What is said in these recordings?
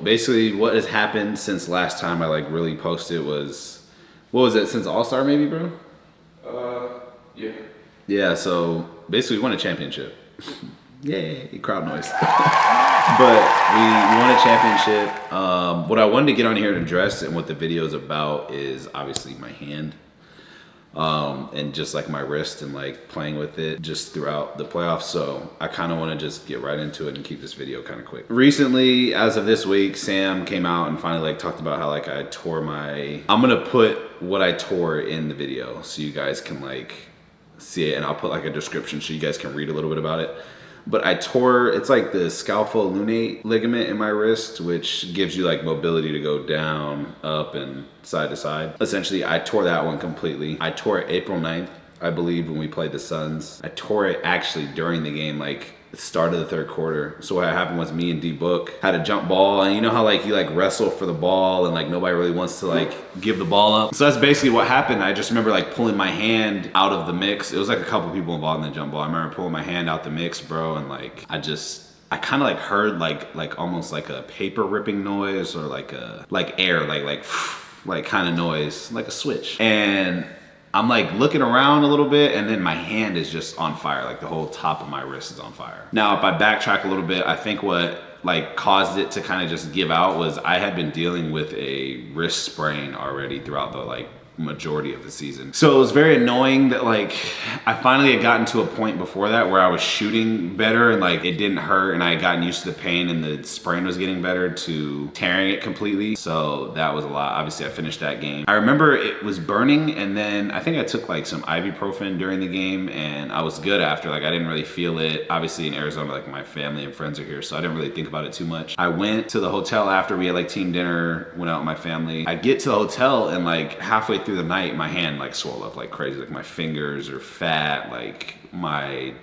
basically what has happened since last time I like really posted was, what was it, since All-Star maybe, bro? Yeah. Yeah, so basically we won a championship. Yay, crowd noise. But we won a championship. What I wanted to get on here to address and what the video is about is obviously my hand. And just like my wrist and like playing with it just throughout the playoffs. So I kind of want to just get right into it and keep this video kind of quick. Recently, as of this week, Sam came out and finally like talked about how like I tore my, I'm going to put what I tore in the video so you guys can like see it, and I'll put like a description so you guys can read a little bit about it. But I tore, it's like the scapholunate ligament in my wrist, which gives you like mobility to go down, up, and side to side. Essentially, I tore that one completely. I tore it April 9th, I believe, when we played the Suns. I tore it actually during the game, like the start of the third quarter. So what happened was me and D-Book had a jump ball, and you know how like you like wrestle for the ball and like nobody really wants to like give the ball up. So that's basically what happened. I just remember like pulling my hand out of the mix. It was like a couple people involved in the jump ball. I remember pulling my hand out the mix, bro, and like I kind of like heard like almost like a paper ripping noise or like a air like kind of noise, like a switch. And I'm like looking around a little bit, and then my hand is just on fire. Like the whole top of my wrist is on fire. Now, if I backtrack a little bit, I think what like caused it to kind of just give out was I had been dealing with a wrist sprain already throughout the like majority of the season. So it was very annoying that like I finally had gotten to a point before that where I was shooting better and like it didn't hurt, and I had gotten used to the pain and the sprain was getting better to tearing it completely. So that was a lot. Obviously I finished that game. I remember it was burning, and then I think I took like some ibuprofen during the game and I was good after. Like I didn't really feel it. Obviously in Arizona, like my family and friends are here, so I didn't really think about it too much. I went to the hotel after we had like team dinner, went out with my family. I get to the hotel and like halfway through the night, my hand like swelled up like crazy. Like my fingers are fat, like my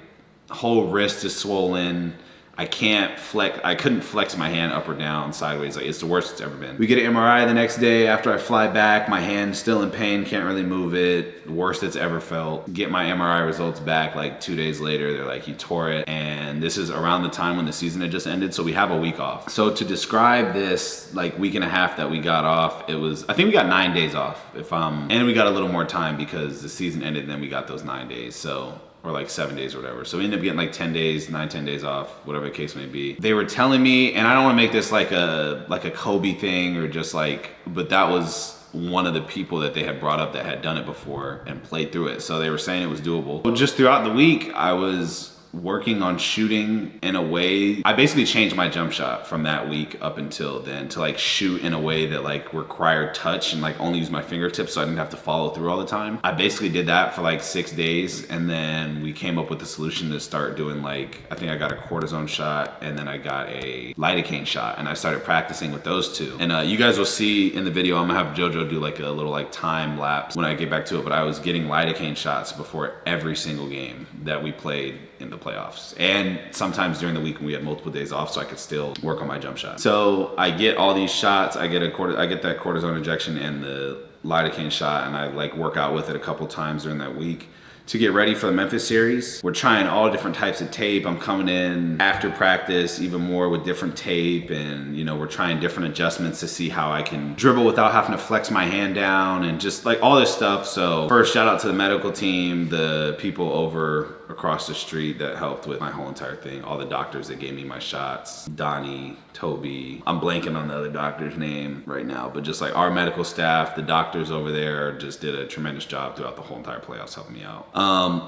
whole wrist is swollen. I couldn't flex my hand up or down, sideways. Like it's the worst it's ever been. We get an MRI the next day after I fly back. My hand's still in pain, can't really move it. The worst it's ever felt. Get my MRI results back like 2 days later. They're like, you tore it. And this is around the time when the season had just ended. So we have a week off. So to describe this like week and a half that we got off, it was, I think we got 9 days off and we got a little more time because the season ended and then we got those 9 days. So, or like 7 days or whatever. So we ended up getting like 10 days, 10 days off, whatever the case may be. They were telling me, and I don't wanna make this like a Kobe thing or just like, but that was one of the people that they had brought up that had done it before and played through it. So they were saying it was doable. But just throughout the week, I was working on shooting in a way, I basically changed my jump shot from that week up until then to like shoot in a way that like required touch and like only use my fingertips so I didn't have to follow through all the time. I basically did that for like 6 days, and then we came up with the solution to start doing like, I think I got a cortisone shot and then I got a lidocaine shot, and I started practicing with those two. And you guys will see in the video, I'm gonna have JoJo do like a little like time lapse when I get back to it, but I was getting lidocaine shots before every single game that we played in the playoffs, and sometimes during the week when we had multiple days off, so I could still work on my jump shot. So I get all these shots, I get that cortisone injection and the lidocaine shot, and I like work out with it a couple times during that week to get ready for the Memphis series. We're trying all different types of tape. I'm coming in after practice even more with different tape, and you know, we're trying different adjustments to see how I can dribble without having to flex my hand down and just like all this stuff. So first, shout out to the medical team, the people over across the street that helped with my whole entire thing, all the doctors that gave me my shots, Donnie, Toby, I'm blanking on the other doctor's name right now, but just like our medical staff, the doctors over there just did a tremendous job throughout the whole entire playoffs helping me out.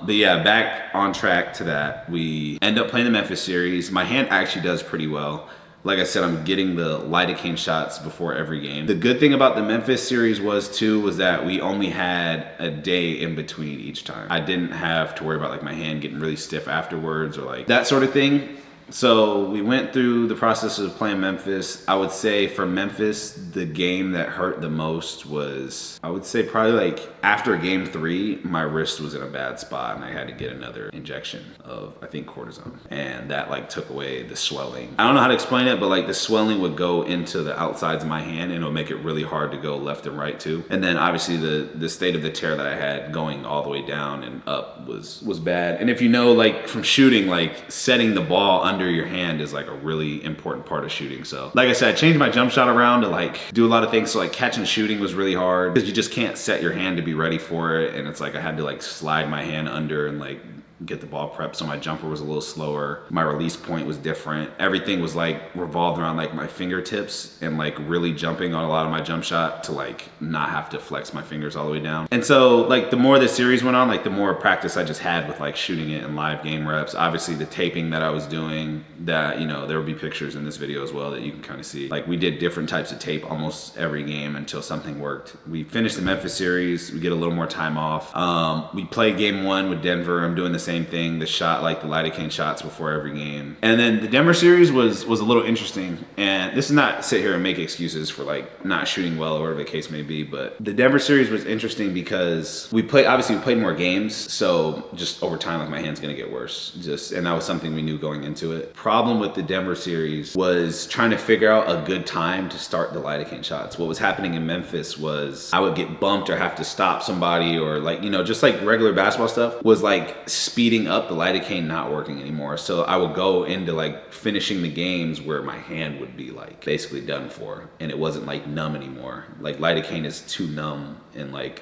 But yeah, back on track to that. We end up playing the Memphis series. My hand actually does pretty well. Like I said, I'm getting the lidocaine shots before every game. The good thing about the Memphis series was that we only had a day in between each time. I didn't have to worry about like my hand getting really stiff afterwards or like that sort of thing. So we went through the process of playing Memphis. I would say for Memphis, the game that hurt the most was, I would say probably like after game 3, my wrist was in a bad spot and I had to get another injection of, I think, cortisone. And that like took away the swelling. I don't know how to explain it, but like the swelling would go into the outsides of my hand and it'll make it really hard to go left and right too. And then obviously the state of the tear that I had going all the way down and up was bad. And if you know, like from shooting, like setting the ball under under your hand is like a really important part of shooting. So like I said, I changed my jump shot around to like do a lot of things. So like catch and shooting was really hard because you just can't set your hand to be ready for it. And it's like I had to like slide my hand under and like get the ball prepped, so my jumper was a little slower. My release point was different. Everything was like revolved around like my fingertips and like really jumping on a lot of my jump shot to like not have to flex my fingers all the way down. And so like the more the series went on, like the more practice I just had with like shooting it in live game reps. Obviously the taping that I was doing, that, you know, there will be pictures in this video as well that you can kind of see. Like we did different types of tape almost every game until something worked. We finished the Memphis series, we get a little more time off. We played game 1 with Denver. I'm doing the same thing, the shot, like the lidocaine shots before every game. And then the Denver series was a little interesting. And this is not sit here and make excuses for like not shooting well or whatever the case may be, but the Denver series was interesting because obviously we played more games. So just over time, like my hand's gonna get worse. And that was something we knew going into it. Problem with the Denver series was trying to figure out a good time to start the lidocaine shots. What was happening in Memphis was I would get bumped or have to stop somebody, or like, you know, just like regular basketball stuff was like speeding up the lidocaine not working anymore. So I would go into like finishing the games where my hand would be like basically done for, and it wasn't like numb anymore. Like lidocaine is too numb, and like,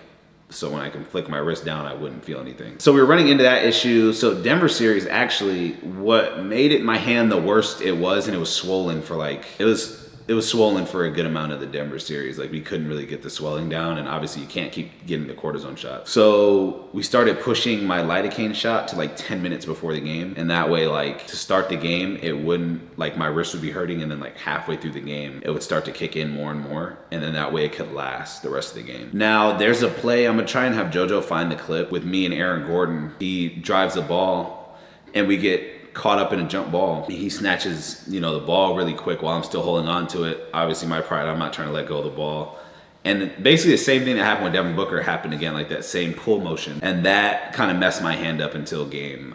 so when I can flick my wrist down, I wouldn't feel anything. So we were running into that issue. So Denver series, actually what made it my hand the worst it was, and it was swollen for like, it was swollen for a good amount of the Denver series. Like we couldn't really get the swelling down, and obviously you can't keep getting the cortisone shot. So we started pushing my lidocaine shot to like 10 minutes before the game. And that way, like to start the game, it wouldn't, like my wrist would be hurting, and then like halfway through the game, it would start to kick in more and more. And then that way it could last the rest of the game. Now there's a play, I'm gonna try and have JoJo find the clip with me and Aaron Gordon. He drives the ball and we get caught up in a jump ball. He snatches, you know, the ball really quick while I'm still holding on to it. Obviously my pride, I'm not trying to let go of the ball. And basically the same thing that happened with Devin Booker happened again, like that same pull motion. And that kind of messed my hand up until game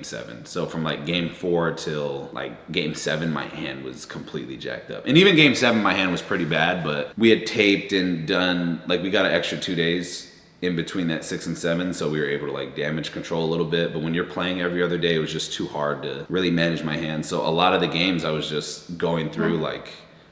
7. So from like game 4 till like game 7, my hand was completely jacked up. And even game 7, my hand was pretty bad, but we had taped and done, like we got an extra 2 days in between that 6 and 7, so we were able to like damage control a little bit. But when you're playing every other day, it was just too hard to really manage my hand. So a lot of the games I was just going through like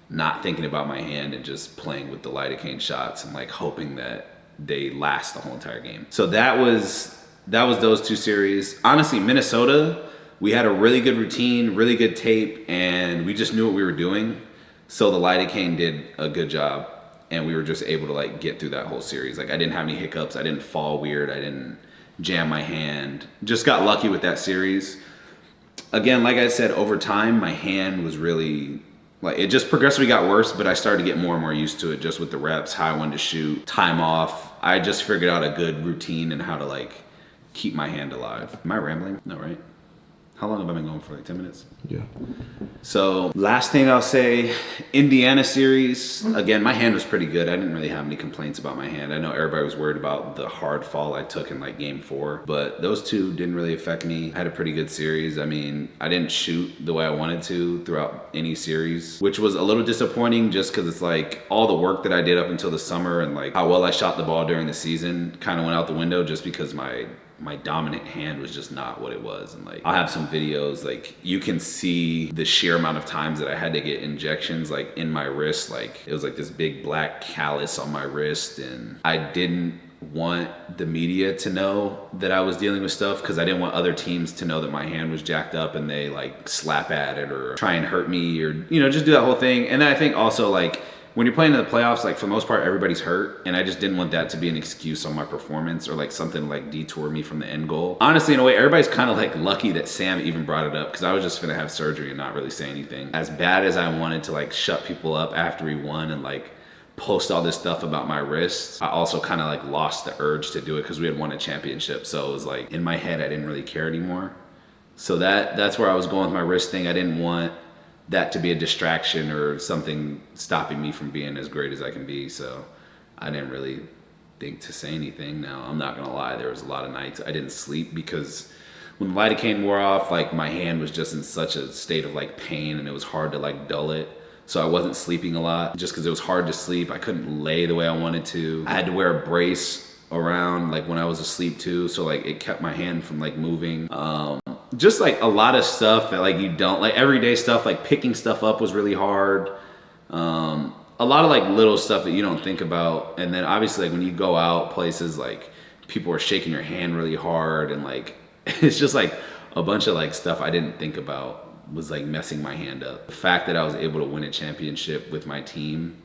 not thinking about my hand and just playing with the lidocaine shots and like hoping that they last the whole entire game. So that was those 2 series. Honestly, Minnesota, we had a really good routine, really good tape, and we just knew what we were doing. So the lidocaine did a good job. And we were just able to like get through that whole series. Like I didn't have any hiccups. I didn't fall weird. I didn't jam my hand. Just got lucky with that series. Again, like I said, over time, my hand was really, like it just progressively got worse, but I started to get more and more used to it just with the reps, how I wanted to shoot, time off. I just figured out a good routine and how to like keep my hand alive. Am I rambling? No, right? How long have I been going for? Like 10 minutes? Yeah. So last thing I'll say, Indiana series. Again, my hand was pretty good. I didn't really have any complaints about my hand. I know everybody was worried about the hard fall I took in like game 4, but those 2 didn't really affect me. I had a pretty good series. I mean, I didn't shoot the way I wanted to throughout any series, which was a little disappointing just because it's like all the work that I did up until the summer and like how well I shot the ball during the season kind of went out the window just because my dominant hand was just not what it was. And like I'll have some videos, like you can see the sheer amount of times that I had to get injections like in my wrist. Like it was like this big black callus on my wrist, and I didn't want the media to know that I was dealing with stuff because I didn't want other teams to know that my hand was jacked up and they like slap at it or try and hurt me or, you know, just do that whole thing. And then I think also like when you're playing in the playoffs, like for the most part, everybody's hurt. And I just didn't want that to be an excuse on my performance or like something like detour me from the end goal. Honestly, in a way, everybody's kind of like lucky that Sam even brought it up because I was just gonna have surgery and not really say anything. As bad as I wanted to like shut people up after we won and like post all this stuff about my wrist, I also kind of like lost the urge to do it because we had won a championship. So it was like in my head, I didn't really care anymore. So that's where I was going with my wrist thing. I didn't want that to be a distraction or something stopping me from being as great as I can be. So I didn't really think to say anything. Now, I'm not gonna lie, there was a lot of nights I didn't sleep because when the lidocaine wore off, like my hand was just in such a state of like pain and it was hard to like dull it. So I wasn't sleeping a lot just because it was hard to sleep. I couldn't lay the way I wanted to. I had to wear a brace around like when I was asleep too. So like it kept my hand from like moving. just like a lot of stuff that like you don't, like everyday stuff, like picking stuff up was really hard. A lot of like little stuff that you don't think about. And then obviously like when you go out places, like people are shaking your hand really hard, and like it's just like a bunch of like stuff I didn't think about was like messing my hand up. The fact that I was able to win a championship with my team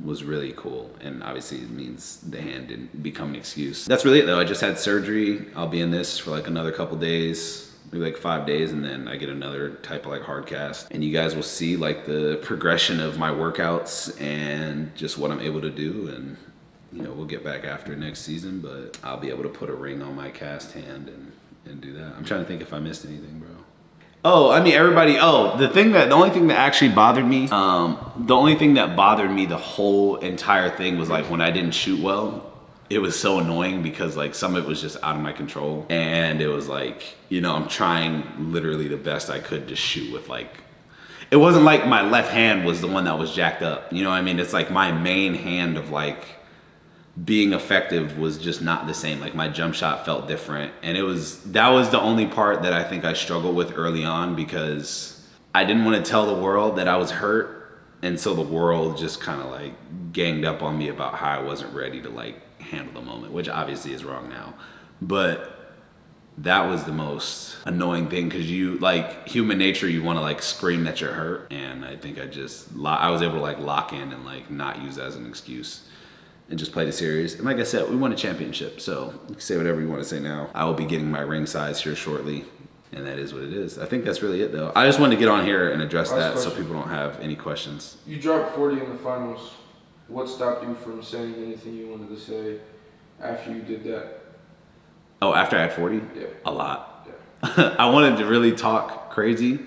was really cool, and obviously it means the hand didn't become an excuse. That's really it though. I just had surgery. I'll be in this for like another couple days, maybe like 5 days, and then I get another type of like hard cast, and you guys will see like the progression of my workouts and just what I'm able to do. And you know, we'll get back after next season, but I'll be able to put a ring on my cast hand and do that. I'm trying to think if I missed anything, bro. Oh, I mean, everybody, the only thing that actually bothered me, the only thing that bothered me the whole entire thing was like when I didn't shoot well. It was so annoying because like some of it was just out of my control. And it was like, you know, I'm trying literally the best I could to shoot with like, it wasn't like my left hand was the one that was jacked up. You know what I mean? It's like my main hand of like being effective was just not the same. Like my jump shot felt different, and that was the only part that I think I struggled with early on, because I didn't want to tell the world that I was hurt, and so the world just kind of like ganged up on me about how I wasn't ready to like handle the moment, which obviously is wrong now. But that was the most annoying thing, because you like human nature, you want to like scream that you're hurt, and I think I was able to like lock in and like not use that as an excuse and just play the series. And like I said, we won a championship, so you can say whatever you want to say now. I will be getting my ring size here shortly, and that is what it is. I think that's really it though. I just wanted to get on here and address that so people don't have any questions. You dropped 40 in the finals. What stopped you from saying anything you wanted to say after you did that? Oh, after I had 40? Yeah. A lot. Yeah. I wanted to really talk crazy.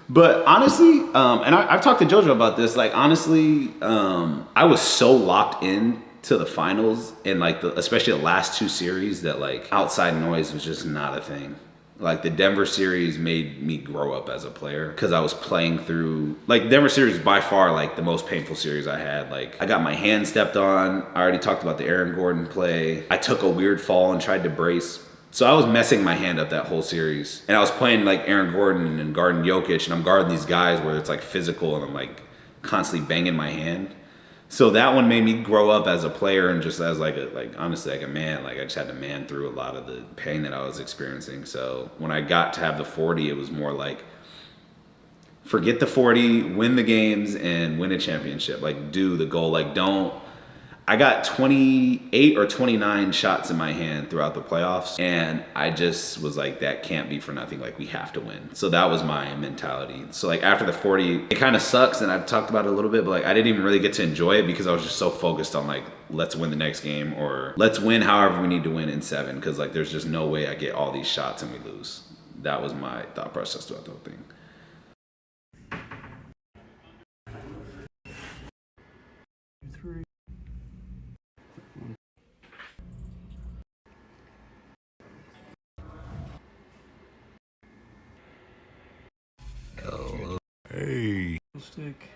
But honestly, and I've talked to JoJo about this, like honestly, I was so locked in to the finals and like especially the last 2 series that like outside noise was just not a thing. Like the Denver series made me grow up as a player, because I was playing through, like Denver series by far like the most painful series I had. Like I got my hand stepped on. I already talked about the Aaron Gordon play. I took a weird fall and tried to brace. So I was messing my hand up that whole series. And I was playing like Aaron Gordon and guarding Jokic, and I'm guarding these guys where it's like physical and I'm like constantly banging my hand. So that one made me grow up as a player, and just as honestly like a man. Like I just had to man through a lot of the pain that I was experiencing. So when I got to have the 40, it was more like, forget the 40, win the games and win a championship. Like do the goal. Like I got 28 or 29 shots in my hand throughout the playoffs, and I just was like, that can't be for nothing. Like we have to win. So that was my mentality. So like after the 40, it kind of sucks, and I've talked about it a little bit, but like I didn't even really get to enjoy it because I was just so focused on like, let's win the next game, or let's win however we need to win in 7, because like there's just no way I get all these shots and we lose. That was my thought process throughout the whole thing. Hey. Stick.